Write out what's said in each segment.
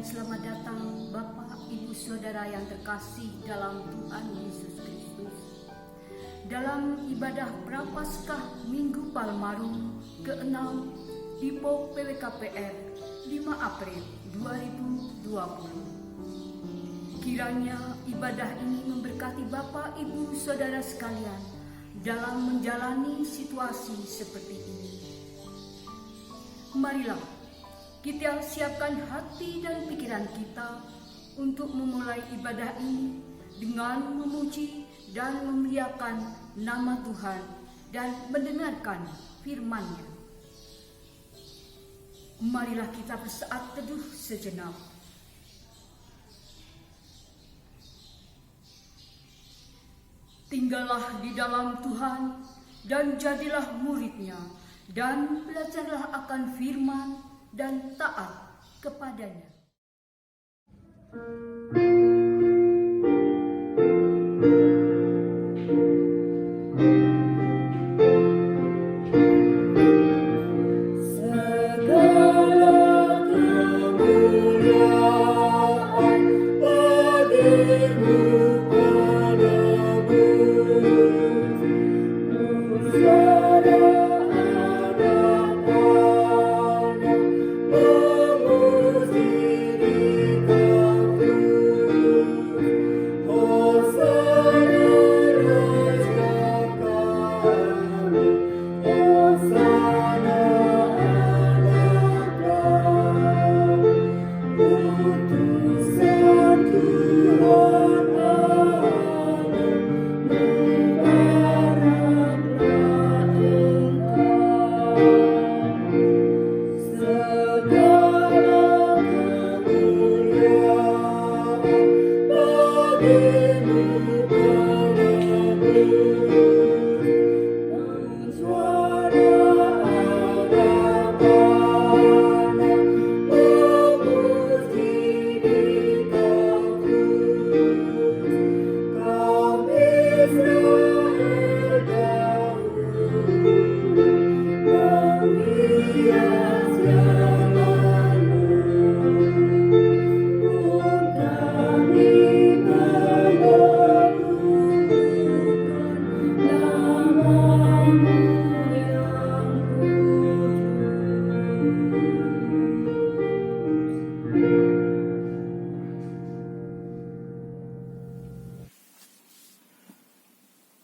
selamat datang Bapak, Ibu, Saudara yang terkasih dalam Tuhan Yesus Kristus. Dalam ibadah Prapaskah Minggu Palmarum ke-6 di PO PWKPR 5 April 2020. Kiranya ibadah ini memberkati Bapak, Ibu, Saudara sekalian dalam menjalani situasi seperti ini. Marilah kita siapkan hati dan pikiran kita untuk memulai ibadah ini dengan memuji dan memuliakan nama Tuhan dan mendengarkan firman-Nya. Marilah kita bersaat teduh sejenak. Tinggallah di dalam Tuhan dan jadilah murid-Nya, dan belajarlah akan firman dan taat kepadanya.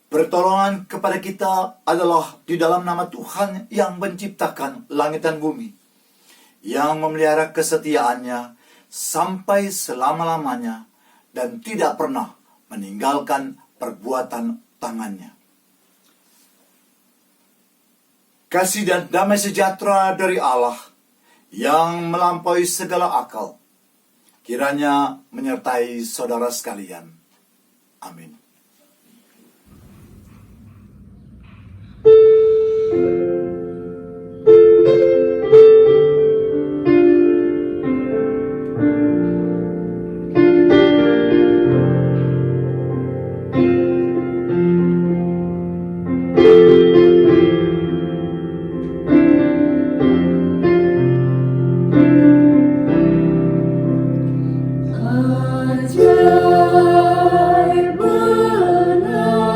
Pertolongan kepada kita adalah di dalam nama Tuhan yang menciptakan langit dan bumi, yang memelihara kesetiaannya sampai selama-lamanya dan tidak pernah meninggalkan perbuatan tangannya. Kasih dan damai sejahtera dari Allah yang melampaui segala akal kiranya menyertai saudara sekalian. Amin. Ajaib benar,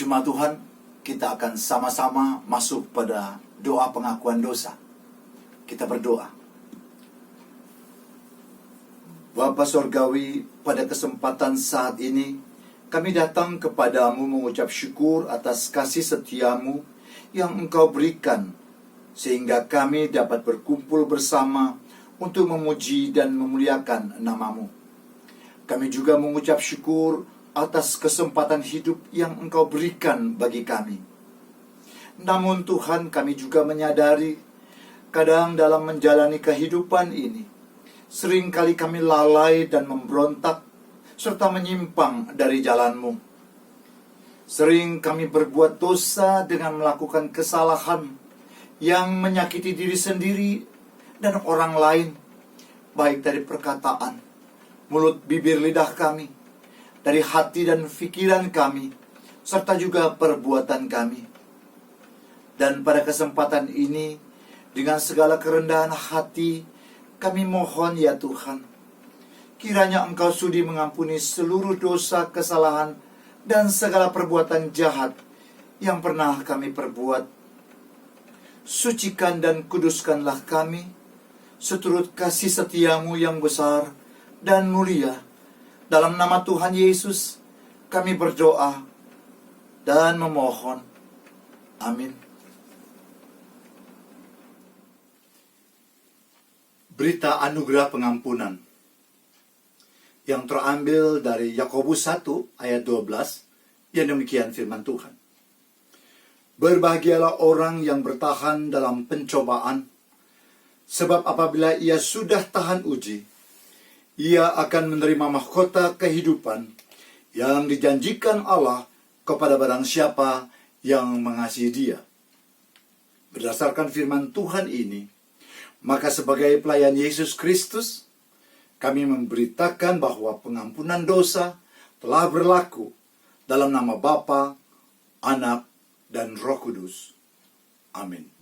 Jemaat Tuhan, kita akan sama-sama masuk pada doa pengakuan dosa. Kita berdoa. Bapa Sorgawi, pada kesempatan saat ini, kami datang kepadamu mengucap syukur atas kasih setiamu yang Engkau berikan, sehingga kami dapat berkumpul bersama untuk memuji dan memuliakan namamu. Kami juga mengucap syukur atas kesempatan hidup yang Engkau berikan bagi kami. Namun Tuhan, kami juga menyadari, kadang dalam menjalani kehidupan ini, seringkali kami lalai dan memberontak, serta menyimpang dari jalan-Mu. Sering kami berbuat dosa dengan melakukan kesalahan yang menyakiti diri sendiri dan orang lain, baik dari perkataan, mulut, bibir, lidah kami, dari hati dan pikiran kami, serta juga perbuatan kami. Dan pada kesempatan ini, dengan segala kerendahan hati, kami mohon ya Tuhan, kiranya Engkau sudi mengampuni seluruh dosa, kesalahan, dan segala perbuatan jahat yang pernah kami perbuat. Sucikan dan kuduskanlah kami, seturut kasih setiamu yang besar dan mulia. Dalam nama Tuhan Yesus, kami berdoa dan memohon. Amin. Berita anugerah pengampunan yang terambil dari Yakobus 1 ayat 12, yang demikian firman Tuhan. Berbahagialah orang yang bertahan dalam pencobaan, sebab apabila ia sudah tahan uji, ia akan menerima mahkota kehidupan yang dijanjikan Allah kepada barang siapa yang mengasihi Dia. Berdasarkan firman Tuhan ini, maka sebagai pelayan Yesus Kristus, kami memberitakan bahwa pengampunan dosa telah berlaku dalam nama Bapa, Anak, dan Roh Kudus. Amin.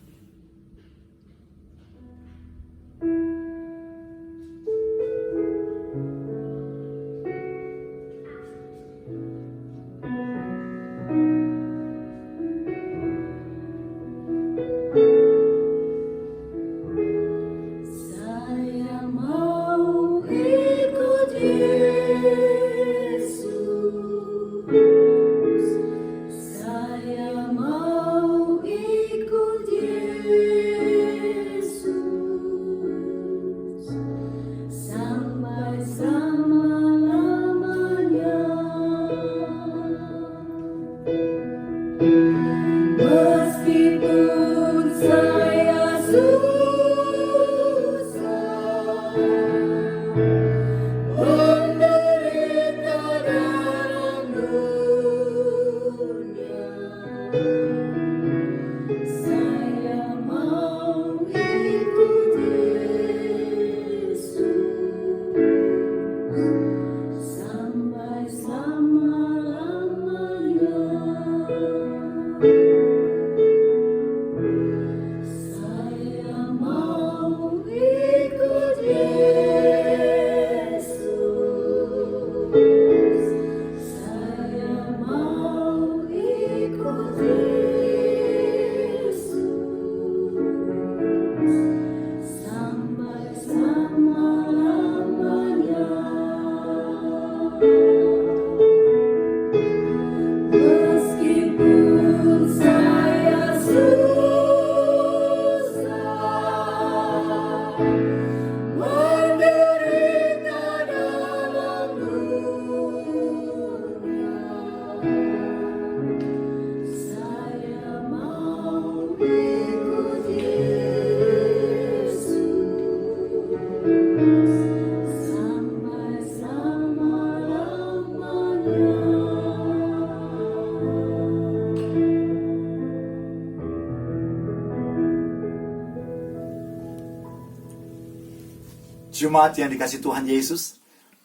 Jemaat yang dikasihi Tuhan Yesus,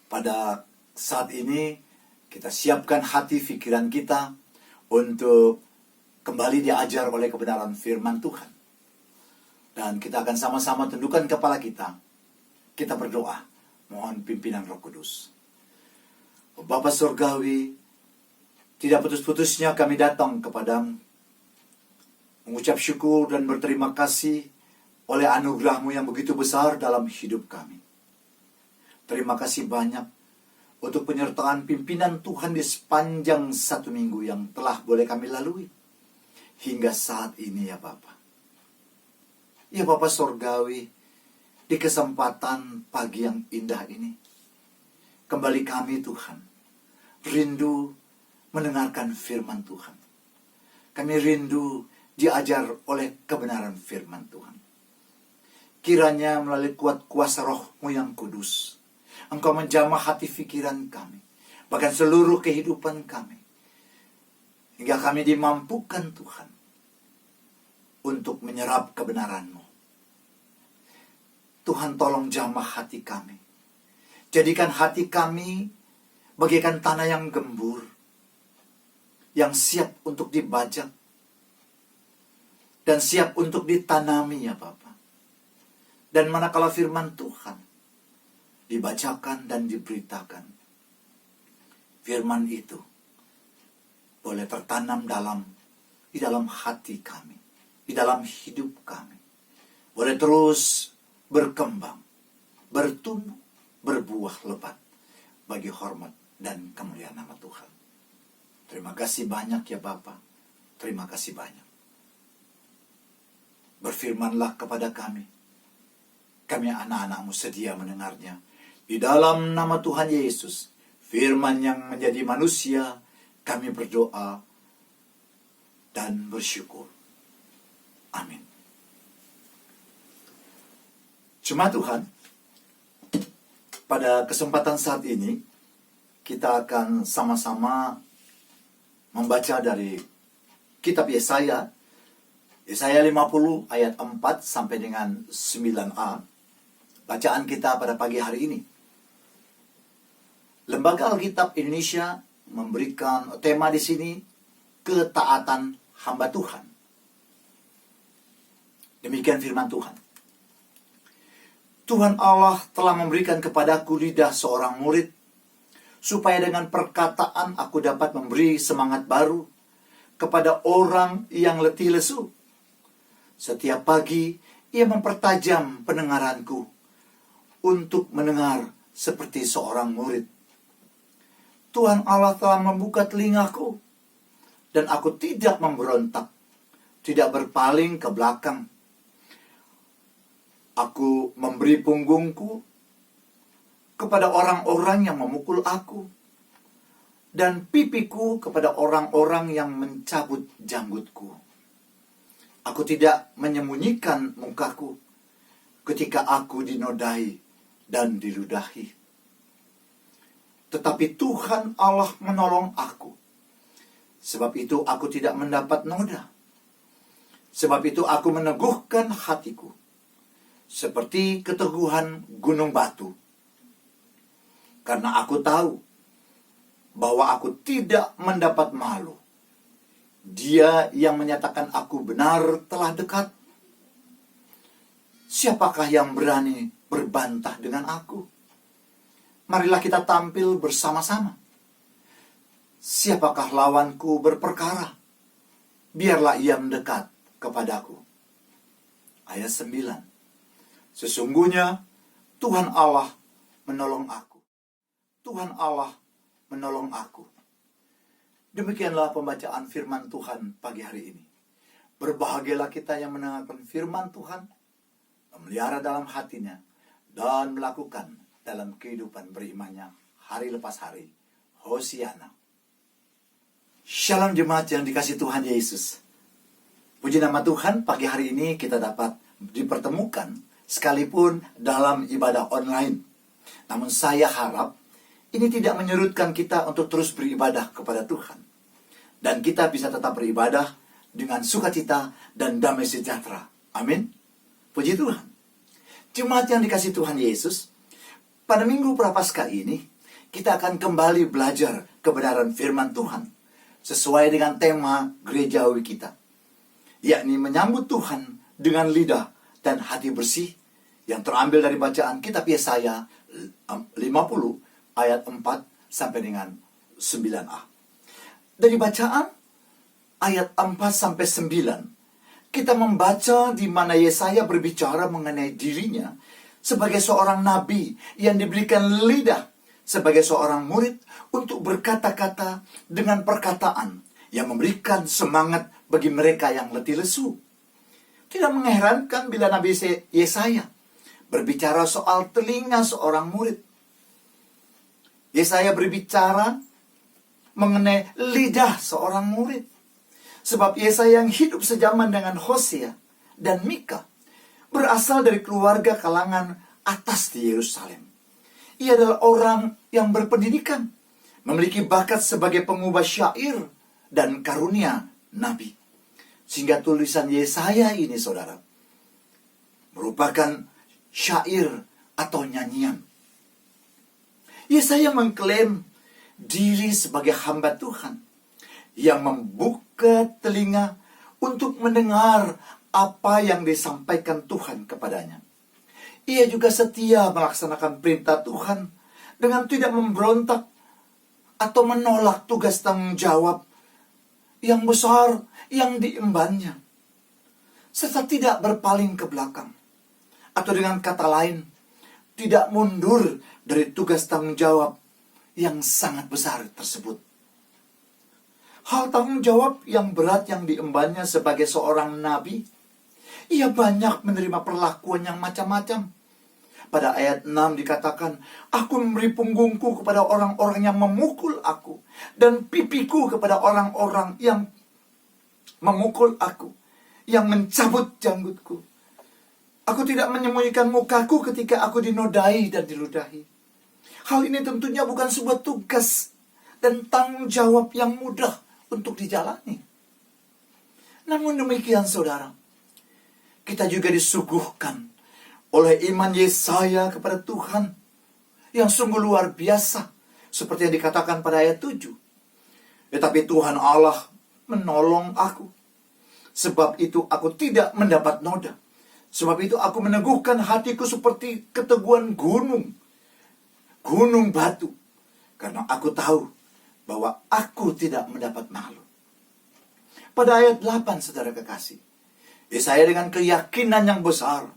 pada saat ini kita siapkan hati pikiran kita untuk kembali diajar oleh kebenaran firman Tuhan. Dan kita akan sama-sama tundukkan kepala kita. Kita berdoa, mohon pimpinan Roh Kudus. Bapa Surgawi, tidak putus-putusnya kami datang kepadamu, mengucap syukur dan berterima kasih oleh anugerah-Mu yang begitu besar dalam hidup kami. Terima kasih banyak untuk penyertaan pimpinan Tuhan di sepanjang 1 minggu yang telah boleh kami lalui hingga saat ini ya Bapa. Ya Bapa Surgawi, di kesempatan pagi yang indah ini, kembali kami Tuhan, rindu mendengarkan firman Tuhan. Kami rindu diajar oleh kebenaran firman Tuhan. Kiranya melalui kuat kuasa Roh-Mu yang kudus, Engkau menjamah hati pikiran kami, bahkan seluruh kehidupan kami, hingga kami dimampukan Tuhan untuk menyerap kebenaran-Mu. Tuhan tolong jamah hati kami. Jadikan hati kami bagaikan tanah yang gembur, yang siap untuk dibajak, dan siap untuk ditanami ya Bapa. Dan manakala firman Tuhan dibacakan dan diberitakan, firman itu boleh tertanam di dalam hati kami, di dalam hidup kami. Boleh terus berkembang, bertumbuh, berbuah lebat bagi hormat dan kemuliaan nama Tuhan. Terima kasih banyak ya Bapa. Terima kasih banyak. Berfirmanlah kepada kami. Kami anak-anak-Mu sedia mendengarnya. Di dalam nama Tuhan Yesus, firman yang menjadi manusia, kami berdoa dan bersyukur. Amin. Jemaat Tuhan, pada kesempatan saat ini, kita akan sama-sama membaca dari kitab Yesaya, Yesaya 50 ayat 4 sampai dengan 9a. Bacaan kita pada pagi hari ini. Lembaga Alkitab Indonesia memberikan tema di sini, ketaatan hamba Tuhan. Demikian firman Tuhan. Tuhan Allah telah memberikan kepadaku lidah seorang murid, supaya dengan perkataan aku dapat memberi semangat baru kepada orang yang letih lesu. Setiap pagi ia mempertajam pendengaranku untuk mendengar seperti seorang murid. Tuhan Allah telah membuka telingaku, dan aku tidak memberontak, tidak berpaling ke belakang. Aku memberi punggungku kepada orang-orang yang memukul aku, dan pipiku kepada orang-orang yang mencabut janggutku. Aku tidak menyembunyikan mukaku ketika aku dinodai dan diludahi. Tetapi Tuhan Allah menolong aku. Sebab itu aku tidak mendapat noda. Sebab itu aku meneguhkan hatiku, seperti keteguhan gunung batu. Karena aku tahu bahwa aku tidak mendapat malu. Dia yang menyatakan aku benar telah dekat. Siapakah yang berani berbantah dengan aku? Marilah kita tampil bersama-sama. Siapakah lawanku berperkara? Biarlah ia mendekat kepadaku. Ayat 9. Sesungguhnya Tuhan Allah menolong aku. Tuhan Allah menolong aku. Demikianlah pembacaan firman Tuhan pagi hari ini. Berbahagialah kita yang mendengarkan firman Tuhan, memelihara dalam hatinya, dan melakukan dalam kehidupan berimannya hari lepas hari. Hosiana. Shalom jemaat yang dikasihi Tuhan Yesus. Puji nama Tuhan, pagi hari ini kita dapat dipertemukan sekalipun dalam ibadah online. Namun saya harap ini tidak menyurutkan kita untuk terus beribadah kepada Tuhan. Dan kita bisa tetap beribadah dengan sukacita dan damai sejahtera. Amin. Puji Tuhan. Jemaat yang dikasihi Tuhan Yesus, pada minggu Prapaskah ini, kita akan kembali belajar kebenaran firman Tuhan sesuai dengan tema gerejawi kita, yakni menyambut Tuhan dengan lidah dan hati bersih, yang terambil dari bacaan kitab Yesaya 50 ayat 4 sampai dengan 9a. Dari bacaan ayat 4 sampai 9, kita membaca di mana Yesaya berbicara mengenai dirinya sebagai seorang nabi yang diberikan lidah sebagai seorang murid untuk berkata-kata dengan perkataan yang memberikan semangat bagi mereka yang letih lesu. Tidak mengherankan bila Nabi Yesaya berbicara soal telinga seorang murid. Yesaya berbicara mengenai lidah seorang murid. Sebab Yesaya yang hidup sejaman dengan Hosea dan Mika berasal dari keluarga kalangan atas di Yerusalem. Ia adalah orang yang berpendidikan, memiliki bakat sebagai pengubah syair dan karunia nabi. Sehingga tulisan Yesaya ini, saudara, merupakan syair atau nyanyian. Yesaya mengklaim diri sebagai hamba Tuhan yang membuka telinga untuk mendengar apa yang disampaikan Tuhan kepadanya. Ia juga setia melaksanakan perintah Tuhan dengan tidak memberontak atau menolak tugas tanggung jawab yang besar yang diembannya, serta tidak berpaling ke belakang, atau dengan kata lain, tidak mundur dari tugas tanggung jawab yang sangat besar tersebut. Hal tanggung jawab yang berat yang diembannya sebagai seorang nabi, ia banyak menerima perlakuan yang macam-macam. Pada ayat 6 dikatakan, aku memberi punggungku kepada orang-orang yang memukul aku, dan pipiku kepada orang-orang yang memukul aku, yang mencabut janggutku. Aku tidak menyembunyikan mukaku ketika aku dinodai dan diludahi. Hal ini tentunya bukan sebuah tugas dan tanggung jawab yang mudah untuk dijalani. Namun demikian, saudara, kita juga disuguhkan oleh iman Yesaya kepada Tuhan yang sungguh luar biasa, seperti yang dikatakan pada ayat 7. Tetapi Tuhan Allah menolong aku, sebab itu aku tidak mendapat noda. Sebab itu aku meneguhkan hatiku seperti keteguhan gunung batu, karena aku tahu bahwa aku tidak mendapat malu. Pada ayat 8, saudara kekasih, Yesaya dengan keyakinan yang besar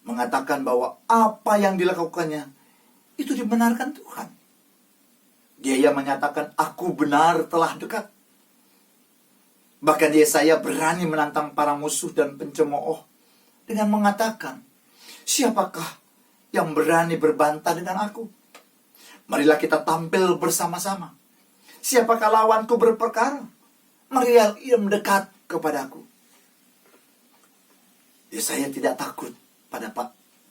mengatakan bahwa apa yang dilakukannya itu dibenarkan Tuhan. Dia menyatakan, aku benar telah dekat. Bahkan Yesaya berani menantang para musuh dan pencemooh dengan mengatakan, siapakah yang berani berbantah dengan aku? Marilah kita tampil bersama-sama. Siapakah lawanku berperkara? Marilah ia mendekat kepadaku. Yesaya tidak takut pada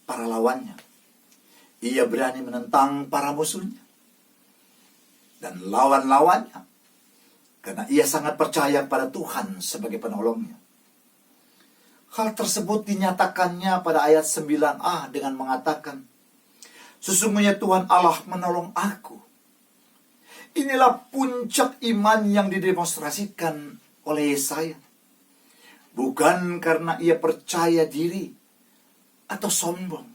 para lawannya. Ia berani menentang para musuhnya dan lawan-lawannya, karena ia sangat percaya pada Tuhan sebagai penolongnya. Hal tersebut dinyatakannya pada ayat 9a dengan mengatakan, sesungguhnya Tuhan Allah menolong aku. Inilah puncak iman yang didemonstrasikan oleh Yesaya. Bukan karena ia percaya diri atau sombong,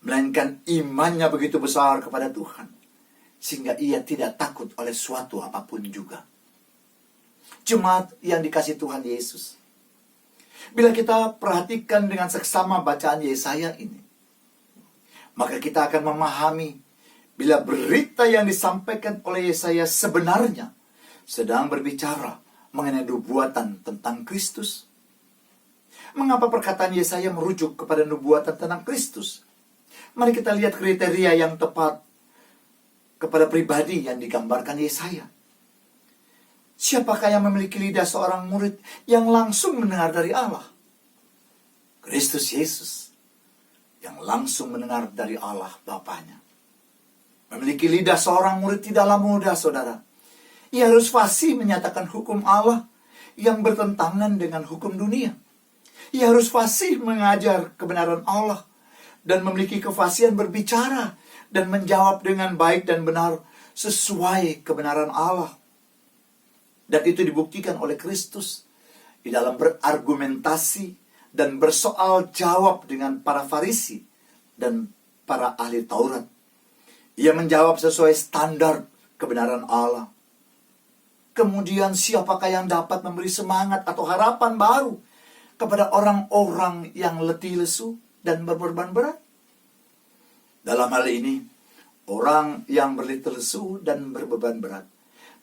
melainkan imannya begitu besar kepada Tuhan, sehingga ia tidak takut oleh suatu apapun juga. Jemaat yang dikasihi Tuhan Yesus, bila kita perhatikan dengan seksama bacaan Yesaya ini, maka kita akan memahami bila berita yang disampaikan oleh Yesaya sebenarnya sedang berbicara mengenai nubuatan tentang Kristus. Mengapa perkataan Yesaya merujuk kepada nubuatan tentang Kristus? Mari kita lihat kriteria yang tepat kepada pribadi yang digambarkan Yesaya. Siapakah yang memiliki lidah seorang murid yang langsung mendengar dari Allah? Kristus Yesus, yang langsung mendengar dari Allah Bapanya. Memiliki lidah seorang murid tidaklah mudah, saudara. Ia harus fasih menyatakan hukum Allah yang bertentangan dengan hukum dunia. Ia harus fasih mengajar kebenaran Allah dan memiliki kefasihan berbicara dan menjawab dengan baik dan benar sesuai kebenaran Allah. Dan itu dibuktikan oleh Kristus di dalam berargumentasi dan bersoal jawab dengan para Farisi dan para ahli Taurat. Ia menjawab sesuai standar kebenaran Allah. Kemudian siapakah yang dapat memberi semangat atau harapan baru kepada orang-orang yang letih lesu dan berbeban berat? Dalam hal ini, orang yang berletih lesu dan berbeban berat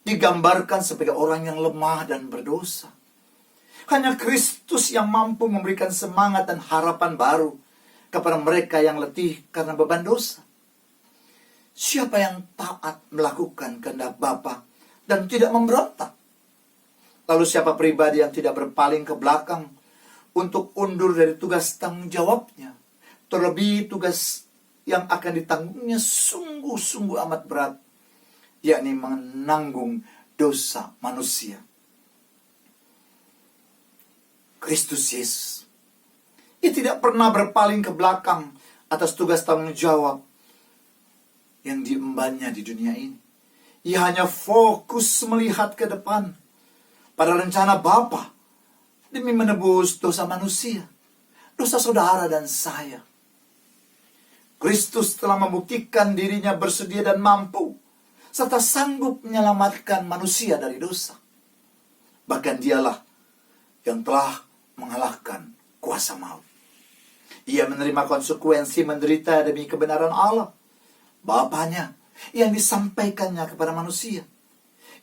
digambarkan sebagai orang yang lemah dan berdosa. Hanya Kristus yang mampu memberikan semangat dan harapan baru kepada mereka yang letih karena beban dosa. Siapa yang taat melakukan kehendak Bapa dan tidak memberontak? Lalu siapa pribadi yang tidak berpaling ke belakang untuk undur dari tugas tanggung jawabnya? Terlebih tugas yang akan ditanggungnya sungguh-sungguh amat berat, yakni menanggung dosa manusia. Kristus Yesus, ia tidak pernah berpaling ke belakang atas tugas tanggung jawab yang diembannya di dunia ini. Ia hanya fokus melihat ke depan pada rencana Bapa demi menebus dosa manusia, dosa saudara dan saya. Kristus telah membuktikan dirinya bersedia dan mampu, serta sanggup menyelamatkan manusia dari dosa. Bahkan dialah yang telah mengalahkan kuasa maut. Ia menerima konsekuensi menderita demi kebenaran Allah, Bapanya, yang disampaikannya kepada manusia.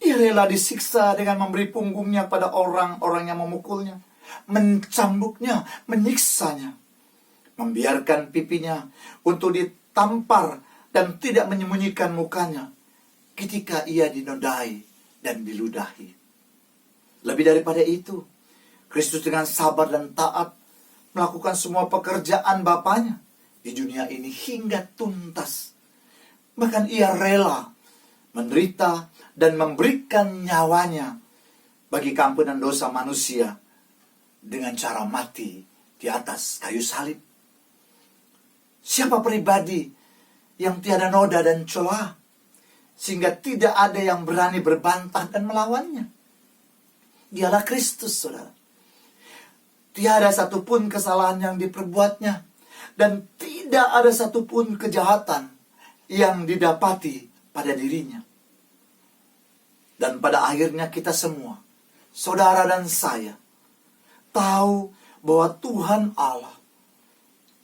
Ia rela disiksa dengan memberi punggungnya pada orang-orang yang memukulnya, mencambuknya, menyiksanya, membiarkan pipinya untuk ditampar dan tidak menyembunyikan mukanya ketika ia dinodai dan diludahi. Lebih daripada itu, Kristus dengan sabar dan taat melakukan semua pekerjaan Bapanya di dunia ini hingga tuntas. Bahkan ia rela menderita dan memberikan nyawanya bagi keampunan dosa manusia dengan cara mati di atas kayu salib. Siapa pribadi yang tiada noda dan celah sehingga tidak ada yang berani berbantah dan melawannya? Dialah Kristus, saudara. Tiada satupun kesalahan yang diperbuatnya, dan tidak ada satupun kejahatan yang didapati pada dirinya. Dan pada akhirnya kita semua, saudara dan saya, tahu bahwa Tuhan Allah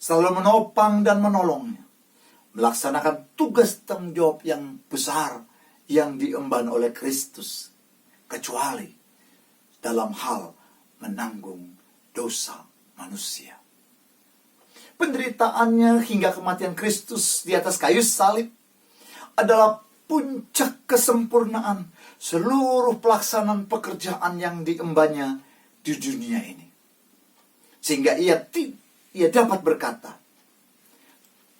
selalu menopang dan menolongnya, melaksanakan tugas tanggung jawab yang besar yang diemban oleh Kristus, kecuali dalam hal menanggung dosa manusia. Penderitaannya hingga kematian Kristus di atas kayu salib adalah puncak kesempurnaan seluruh pelaksanaan pekerjaan yang diembannya di dunia ini. Sehingga ia dapat berkata,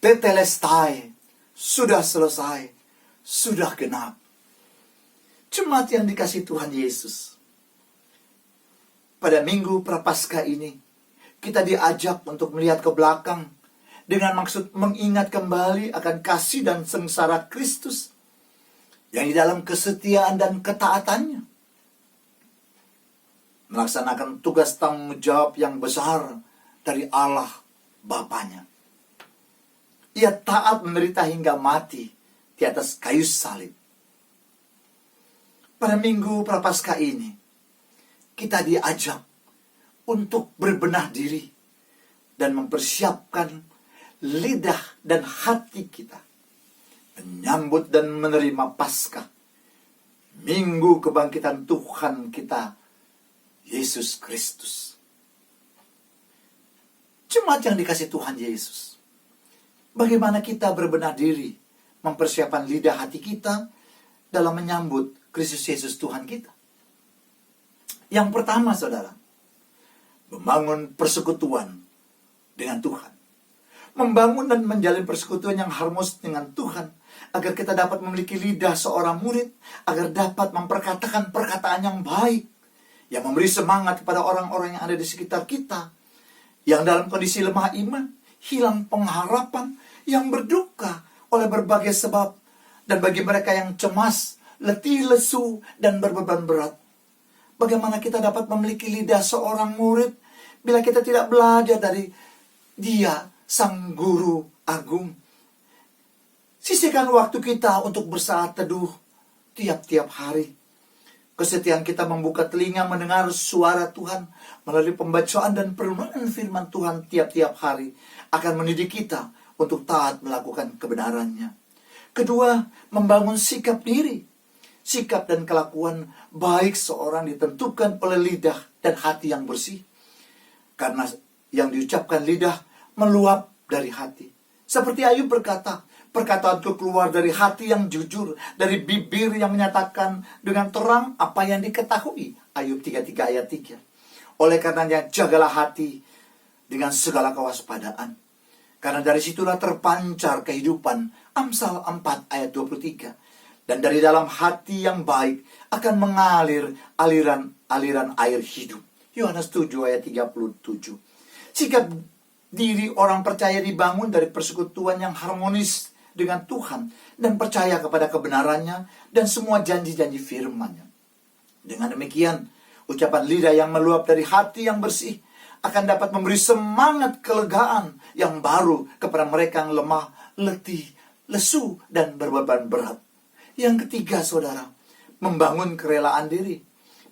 Tetelestai, sudah selesai, sudah genap. Jemaat yang dikasihi Tuhan Yesus, pada minggu Prapaskah ini, kita diajak untuk melihat ke belakang dengan maksud mengingat kembali akan kasih dan sengsara Kristus yang di dalam kesetiaan dan ketaatannya melaksanakan tugas tanggung jawab yang besar dari Allah Bapanya. Ia taat menderita hingga mati di atas kayu salib. Pada minggu Prapaskah ini, kita diajak untuk berbenah diri dan mempersiapkan lidah dan hati kita menyambut dan menerima Paskah, minggu kebangkitan Tuhan kita, Yesus Kristus. Jemaat yang dikasihi Tuhan Yesus, bagaimana kita berbenah diri, mempersiapkan lidah hati kita dalam menyambut Kristus Yesus Tuhan kita? Yang pertama, saudara, membangun persekutuan dengan Tuhan. Membangun dan menjalin persekutuan yang harmonis dengan Tuhan, agar kita dapat memiliki lidah seorang murid, agar dapat memperkatakan perkataan yang baik, yang memberi semangat kepada orang-orang yang ada di sekitar kita, yang dalam kondisi lemah iman, hilang pengharapan, yang berduka oleh berbagai sebab, dan bagi mereka yang cemas, letih lesu, dan berbeban berat, Bagaimana kita dapat memiliki lidah seorang murid bila kita tidak belajar dari Dia, Sang Guru Agung? Sisihkan waktu kita untuk bersaat teduh tiap-tiap hari. Kesetiaan kita membuka telinga mendengar suara Tuhan melalui pembacaan dan perenungan firman Tuhan tiap-tiap hari akan mendidik kita untuk taat melakukan kebenarannya. Kedua, membangun sikap diri. Sikap dan kelakuan baik seorang ditentukan oleh lidah dan hati yang bersih. Karena yang diucapkan lidah meluap dari hati. Seperti Ayub berkata, perkataanku keluar dari hati yang jujur, dari bibir yang menyatakan dengan terang apa yang diketahui. Ayub 33 ayat 3. Oleh karenanya jagalah hati dengan segala kewaspadaan. Karena dari situlah terpancar kehidupan. Amsal 4 ayat 23. Dan dari dalam hati yang baik akan mengalir aliran air hidup. Yohanes 7 ayat 37. Sikap diri orang percaya dibangun dari persekutuan yang harmonis dengan Tuhan dan percaya kepada kebenarannya dan semua janji-janji firman-Nya. Dengan demikian, ucapan lidah yang meluap dari hati yang bersih akan dapat memberi semangat kelegaan yang baru kepada mereka yang lemah, letih, lesu, dan berbeban berat. Yang ketiga, saudara, membangun kerelaan diri.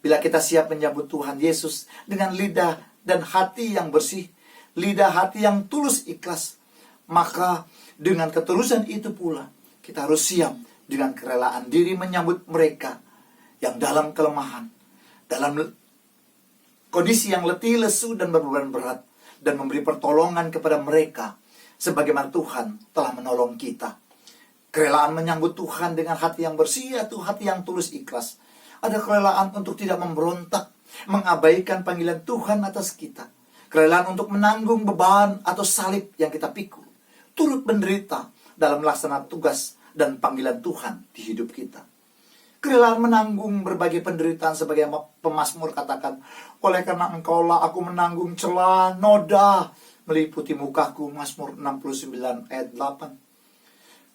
Bila kita siap menyambut Tuhan Yesus dengan lidah dan hati yang bersih, lidah hati yang tulus ikhlas, maka dengan ketulusan itu pula kita harus siap dengan kerelaan diri menyambut mereka yang dalam kelemahan, dalam kondisi yang letih, lesu, dan berbeban berat, dan memberi pertolongan kepada mereka sebagaimana Tuhan telah menolong kita. Kerelaan menyambut Tuhan dengan hati yang bersih, yaitu hati yang tulus ikhlas. Ada kerelaan untuk tidak memberontak, mengabaikan panggilan Tuhan atas kita. Kerelaan untuk menanggung beban atau salib yang kita pikul. Turut menderita dalam melaksanakan tugas dan panggilan Tuhan di hidup kita. Kerelaan menanggung berbagai penderitaan sebagai pemazmur katakan, oleh karena engkaulah aku menanggung celah, noda meliputi mukaku. Mazmur 69 ayat 8.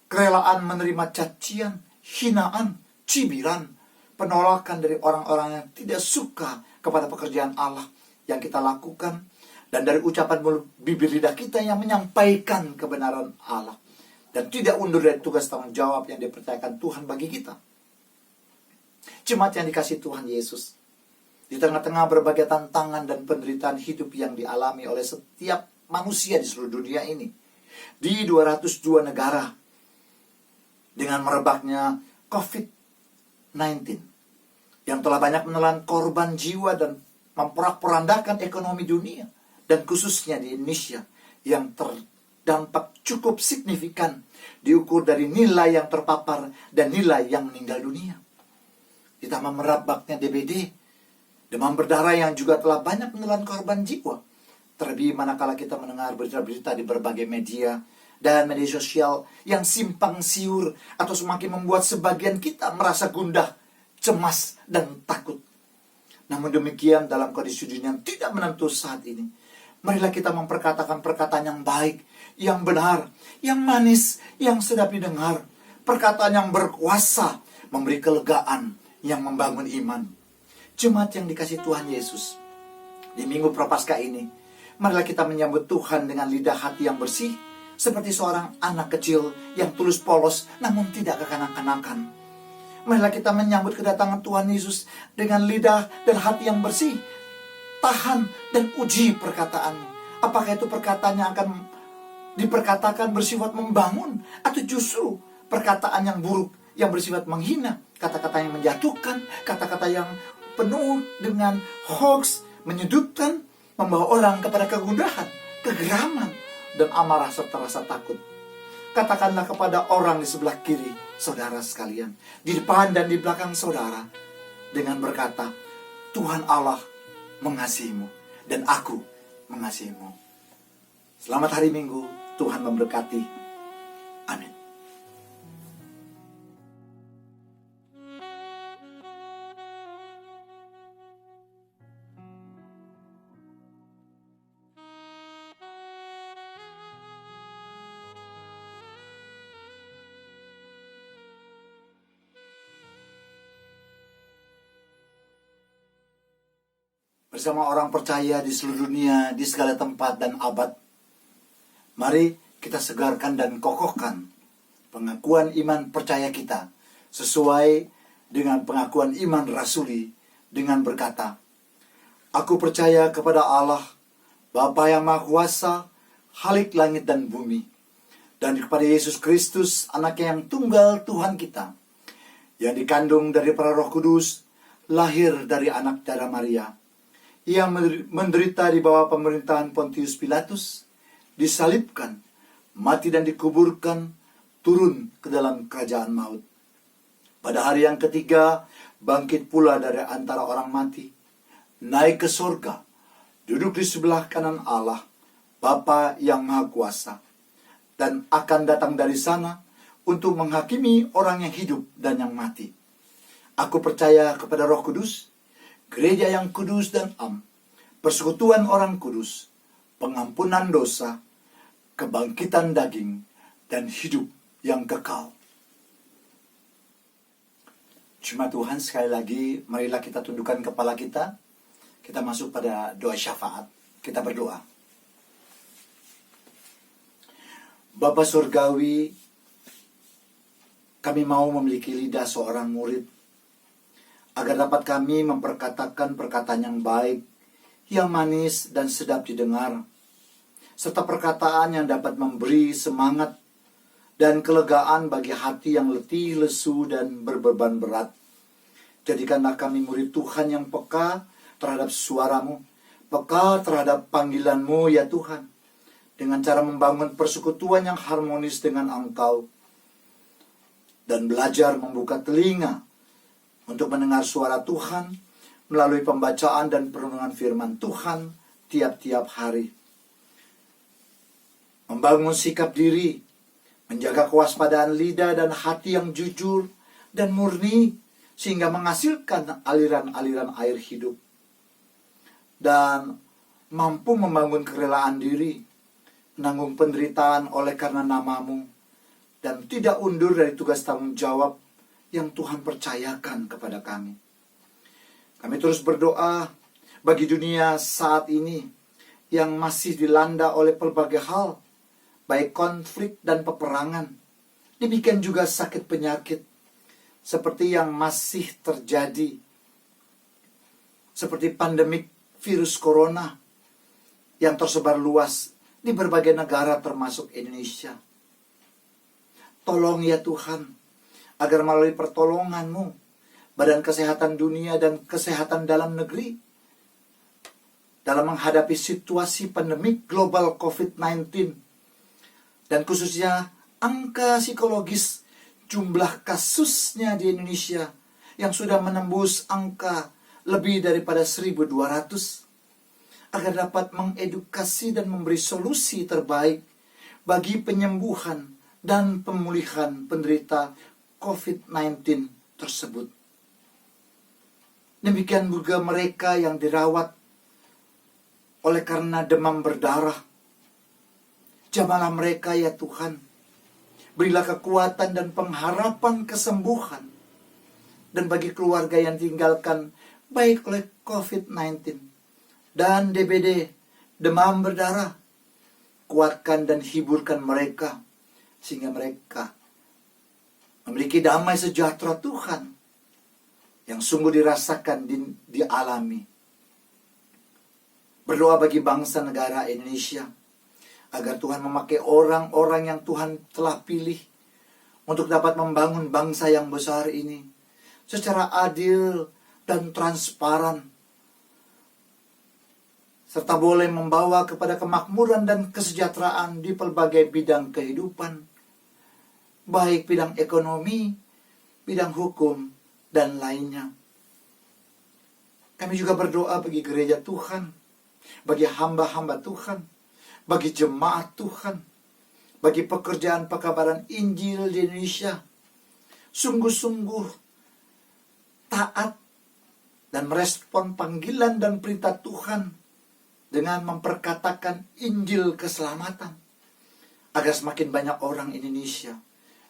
Kerelaan menerima cacian, hinaan, cibiran, penolakan dari orang-orang yang tidak suka kepada pekerjaan Allah yang kita lakukan, dan dari ucapan bibir lidah kita yang menyampaikan kebenaran Allah, dan tidak undur dari tugas tanggung jawab yang dipercayakan Tuhan bagi kita. Jemaat yang dikasihi Tuhan Yesus, di tengah-tengah berbagai tantangan dan penderitaan hidup yang dialami oleh setiap manusia di seluruh dunia ini, di 202 negara, dengan merebaknya COVID-19 yang telah banyak menelan korban jiwa dan memporak-porandakan ekonomi dunia, dan khususnya di Indonesia yang terdampak cukup signifikan diukur dari nilai yang terpapar dan nilai yang meninggal dunia. Ditambah merebaknya DBD, demam berdarah yang juga telah banyak menelan korban jiwa. Terlebih manakala kita mendengar berita-berita di berbagai media dan media sosial yang simpang siur atau semakin membuat sebagian kita merasa gundah, cemas, dan takut. Namun demikian, dalam kondisi dunia yang tidak menentu saat ini, marilah kita memperkatakan perkataan yang baik, yang benar, yang manis, yang sedap didengar. Perkataan yang berkuasa, memberi kelegaan, yang membangun iman. Jemaat yang dikasihi Tuhan Yesus, di Minggu Prapaskah ini, marilah kita menyambut Tuhan dengan lidah hati yang bersih, seperti seorang anak kecil yang tulus polos namun tidak kekanak-kanakan. Marilah kita menyambut kedatangan Tuhan Yesus dengan lidah dan hati yang bersih. Tahan dan uji perkataanmu. Apakah itu perkataan yang akan diperkatakan bersifat membangun, atau justru perkataan yang buruk yang bersifat menghina, kata-kata yang menjatuhkan, kata-kata yang penuh dengan hoax, menyudutkan, membawa orang kepada kegundahan, kegeraman, dan amarah serta rasa takut. Katakanlah kepada orang di sebelah kiri saudara sekalian, di depan dan di belakang saudara, dengan berkata, Tuhan Allah mengasihimu dan aku mengasihimu. Selamat hari Minggu, Tuhan memberkati. Amin. bersama orang percaya di seluruh dunia, di segala tempat dan abad. Mari kita segarkan dan kokohkan pengakuan iman percaya kita sesuai dengan pengakuan iman rasuli dengan berkata, "Aku percaya kepada Allah, Bapa yang Maha Kuasa, Khalik langit dan bumi, dan kepada Yesus Kristus, Anaknya yang tunggal Tuhan kita, yang dikandung dari para Roh Kudus, lahir dari anak darah Maria, yang menderita di bawah pemerintahan Pontius Pilatus, disalibkan, mati dan dikuburkan, turun ke dalam kerajaan maut. Pada hari yang ketiga, bangkit pula dari antara orang mati, naik ke surga, duduk di sebelah kanan Allah, Bapa yang Maha Kuasa, dan akan datang dari sana untuk menghakimi orang yang hidup dan yang mati. Aku percaya kepada Roh Kudus, gereja yang kudus dan am, persekutuan orang kudus, pengampunan dosa, kebangkitan daging, dan hidup yang kekal." Jemaat Tuhan, sekali lagi marilah kita tundukkan kepala kita. Kita masuk pada doa syafaat. Kita berdoa. Bapa Surgawi, kami mau memiliki lidah seorang murid, agar dapat kami memperkatakan perkataan yang baik, yang manis dan sedap didengar, serta perkataan yang dapat memberi semangat dan kelegaan bagi hati yang letih, lesu, dan berbeban berat. Jadikanlah kami murid Tuhan yang peka terhadap suara-Mu, peka terhadap panggilan-Mu ya Tuhan, dengan cara membangun persekutuan yang harmonis dengan Engkau, dan belajar membuka telinga untuk mendengar suara Tuhan melalui pembacaan dan perenungan firman Tuhan tiap-tiap hari. Membangun sikap diri, menjaga kewaspadaan lidah dan hati yang jujur dan murni, sehingga menghasilkan aliran-aliran air hidup. Dan mampu membangun kerelaan diri, menanggung penderitaan oleh karena nama-Mu, dan tidak undur dari tugas tanggung jawab yang Tuhan percayakan kepada kami. Kami terus berdoa bagi dunia saat ini yang masih dilanda oleh berbagai hal, baik konflik dan peperangan. Demikian juga sakit penyakit seperti yang masih terjadi, seperti pandemik virus corona yang tersebar luas di berbagai negara termasuk Indonesia. Tolong ya Tuhan, agar melalui pertolongan-Mu, Badan Kesehatan Dunia dan Kesehatan Dalam Negeri, dalam menghadapi situasi pandemik global COVID-19, dan khususnya angka psikologis jumlah kasusnya di Indonesia yang sudah menembus angka lebih daripada 1.200, agar dapat mengedukasi dan memberi solusi terbaik bagi penyembuhan dan pemulihan penderita COVID-19 tersebut. Demikian juga mereka yang dirawat oleh karena demam berdarah. Jamalah mereka ya Tuhan. Berilah kekuatan dan pengharapan kesembuhan. Dan bagi keluarga yang ditinggalkan baik oleh COVID-19 dan DBD, demam berdarah, kuatkan dan hiburkan mereka, sehingga mereka memiliki damai sejahtera Tuhan yang sungguh dirasakan, dialami. Berdoa bagi bangsa negara Indonesia, agar Tuhan memakai orang-orang yang Tuhan telah pilih untuk dapat membangun bangsa yang besar ini secara adil dan transparan, serta boleh membawa kepada kemakmuran dan kesejahteraan di pelbagai bidang kehidupan, baik bidang ekonomi, bidang hukum, dan lainnya. Kami juga berdoa bagi gereja Tuhan, bagi hamba-hamba Tuhan, bagi jemaat Tuhan, bagi pekerjaan pekabaran Injil di Indonesia, sungguh-sungguh taat dan merespon panggilan dan perintah Tuhan dengan memperkatakan Injil keselamatan, agar semakin banyak orang Indonesia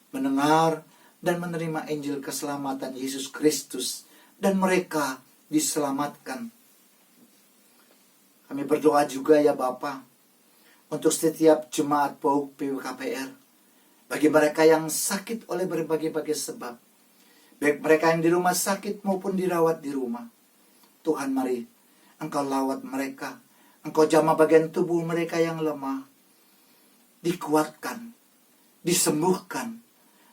mendengar dan menerima Injil keselamatan Yesus Kristus, dan mereka diselamatkan. Kami berdoa juga ya Bapa, untuk setiap jemaat PAUK PWKPR, bagi mereka yang sakit oleh berbagai-bagai sebab, baik mereka yang di rumah sakit maupun dirawat di rumah. Tuhan, mari Engkau lawat mereka, Engkau jamah bagian tubuh mereka yang lemah, dikuatkan, disembuhkan,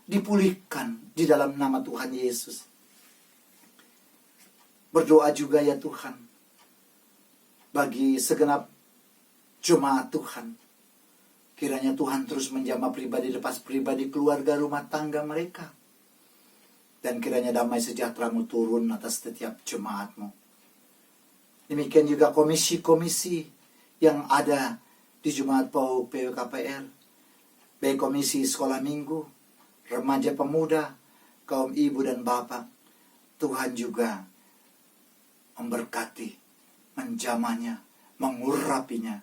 dipulihkan di dalam nama Tuhan Yesus. Berdoa juga ya Tuhan, bagi segenap jemaat Tuhan, kiranya Tuhan terus menjamah pribadi lepas pribadi, keluarga, rumah tangga mereka. Dan kiranya damai sejahtera-Mu turun atas setiap jemaat-Mu. Demikian juga komisi-komisi yang ada di Jemaat PAUK PWKPR, baik komisi sekolah minggu, remaja pemuda, kaum ibu dan bapak. Tuhan juga memberkati, menjamahnya, mengurapinya,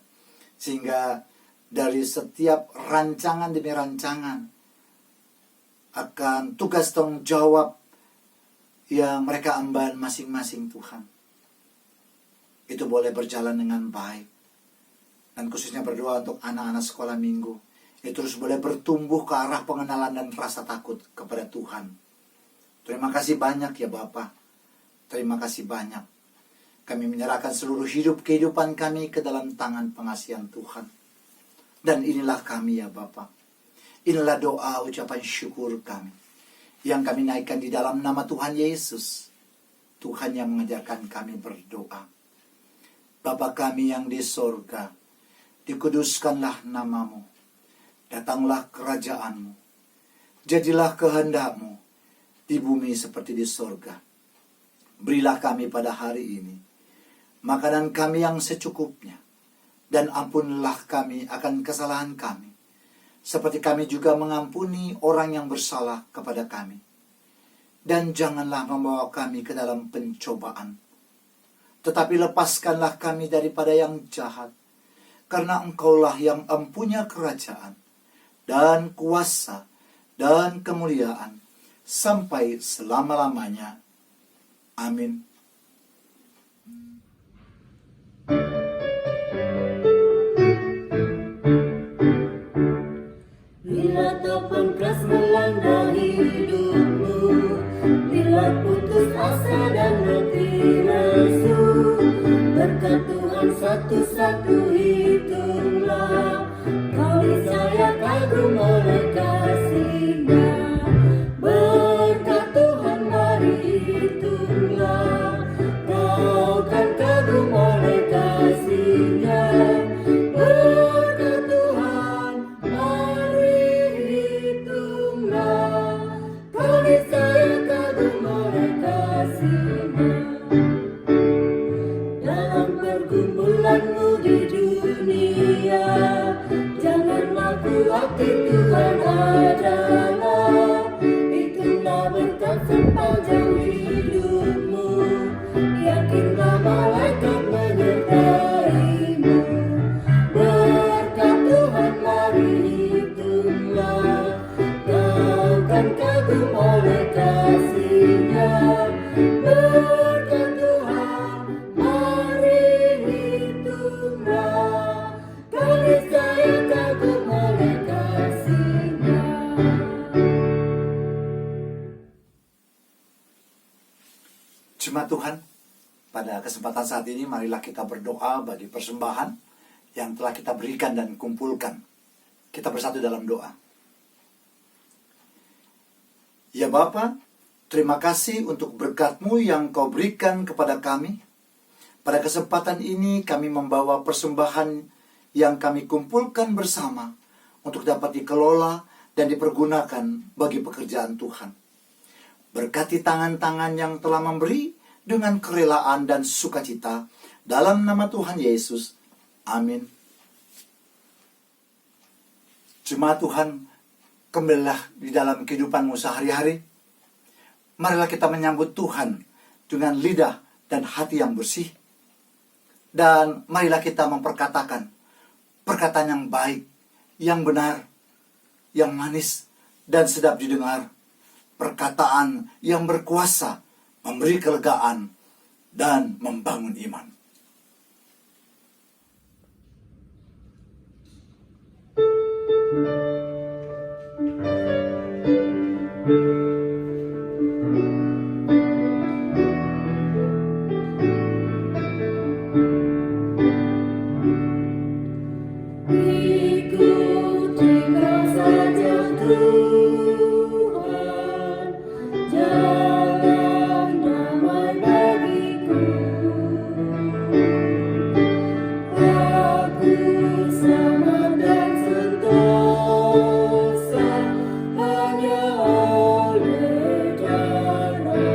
sehingga dari setiap rancangan demi rancangan akan tugas tanggung jawab yang mereka emban masing-masing Tuhan, itu boleh berjalan dengan baik. Dan khususnya berdoa untuk anak-anak sekolah minggu, itu terus boleh bertumbuh ke arah pengenalan dan rasa takut kepada Tuhan. Terima kasih banyak ya Bapa. Terima kasih banyak. Kami menyerahkan seluruh kehidupan kami ke dalam tangan pengasihan Tuhan. Dan inilah kami ya Bapa. Inilah doa ucapan syukur kami, yang kami naikkan di dalam nama Tuhan Yesus. Tuhan yang mengajarkan kami berdoa. Bapa kami yang di sorga, dikuduskanlah nama-Mu. Datanglah kerajaan-Mu. Jadilah kehendak-Mu di bumi seperti di sorga. Berilah kami pada hari ini makanan kami yang secukupnya, dan ampunilah kami akan kesalahan kami, seperti kami juga mengampuni orang yang bersalah kepada kami. Dan janganlah membawa kami ke dalam pencobaan, tetapi lepaskanlah kami daripada yang jahat, karena Engkaulah yang empunya kerajaan, dan kuasa, dan kemuliaan, sampai selama-lamanya. Amin. Bila topan keras melanda hidupmu, bila putus asa dan hati lesu, berkat Tuhan satu-satu hitunglah, kali saya kagum oleh kasih-Nya. Berkat Tuhan mari hitunglah, kau kan kagum oleh kasih-Nya. Berkat Tuhan mari hitunglah, kali saya kagum oleh kasih-Nya. Dalam pergumulanmu di dunia, janganlah khawatir, Tuhan adalah. Itulah berkat sepanjang hidupmu, yakinlah malaikat menyertaimu. Berkat Tuhan mari hitunglah, kau kan kagum oleh kasih-Nya. Berkat Tuhan mari hitunglah, kali saya kagum oleh kasih-Nya. Jemaat Tuhan, pada kesempatan saat ini marilah kita berdoa bagi persembahan yang telah kita berikan dan kumpulkan. Kita bersatu dalam doa. Ya Bapa, terima kasih untuk berkat-Mu yang Kau berikan kepada kami. Pada kesempatan ini kami membawa persembahan yang kami kumpulkan bersama untuk dapat dikelola dan dipergunakan bagi pekerjaan Tuhan. Berkati tangan-tangan yang telah memberi dengan kerelaan dan sukacita, dalam nama Tuhan Yesus. Amin. Jemaat Tuhan, kembalilah di dalam kehidupanmu sehari-hari. Marilah kita menyambut Tuhan dengan lidah dan hati yang bersih. Dan marilah kita memperkatakan perkataan yang baik, yang benar, yang manis, dan sedap didengar. Perkataan yang berkuasa, memberi kelegaan, dan membangun iman. Ikuti saja Tuhan, jalan damai bagiku. Aku selamat dan sentosa hanya oleh darah-Mu.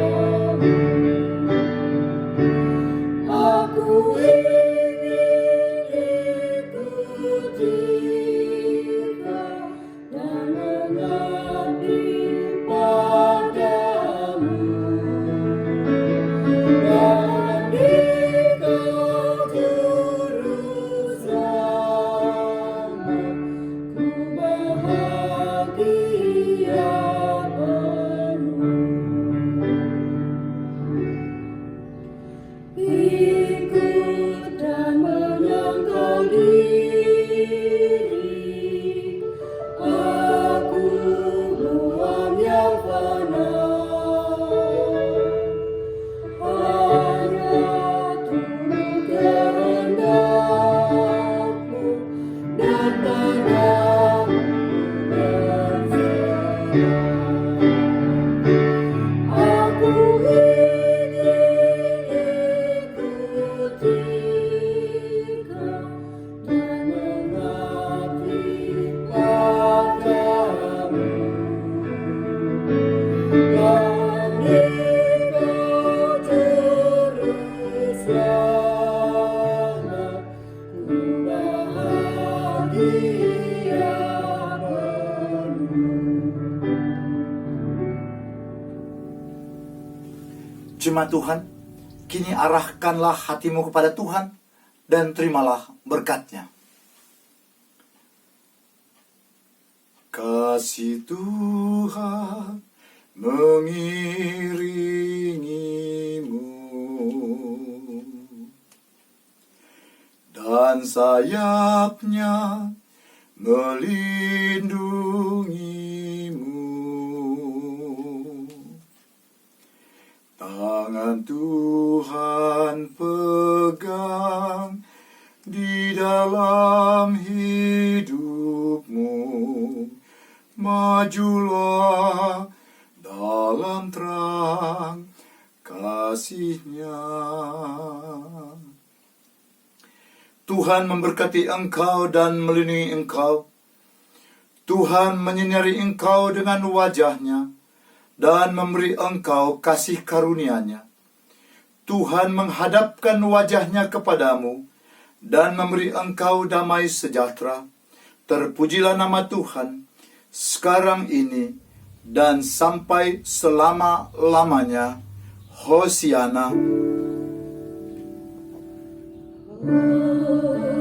Aku ingin ikuti Kau dan mengabdi padamu. Dan di Kau juru selamat, ku bahagia penuh. Ikut dan menyangkal diri, aku buang yang fana. Hanya turut kehendak-Mu dan padamu berserah. Aku ingin ikuti Kau dan mengabdi padamu. Dan di Kau juru selamat, ku bahagia penuh. Jemaat Tuhan, kini arahkanlah hatimu kepada Tuhan dan terimalah berkat-Nya. Kasih Tuhan mengiringimu dan sayap-Nya melindungimu. Tangan Tuhan pegang di dalam hidupmu. Majulah dalam terang kasih-Nya. Tuhan memberkati engkau dan melindungi engkau. Tuhan menyinari engkau dengan wajah-Nya dan memberi engkau kasih karunia-Nya. Tuhan menghadapkan wajah-Nya kepadamu dan memberi engkau damai sejahtera. Terpujilah nama Tuhan sekarang ini dan sampai selama-lamanya. Hosiana.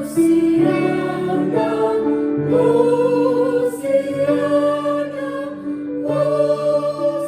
Hosiana, Hosiana, Hosiana,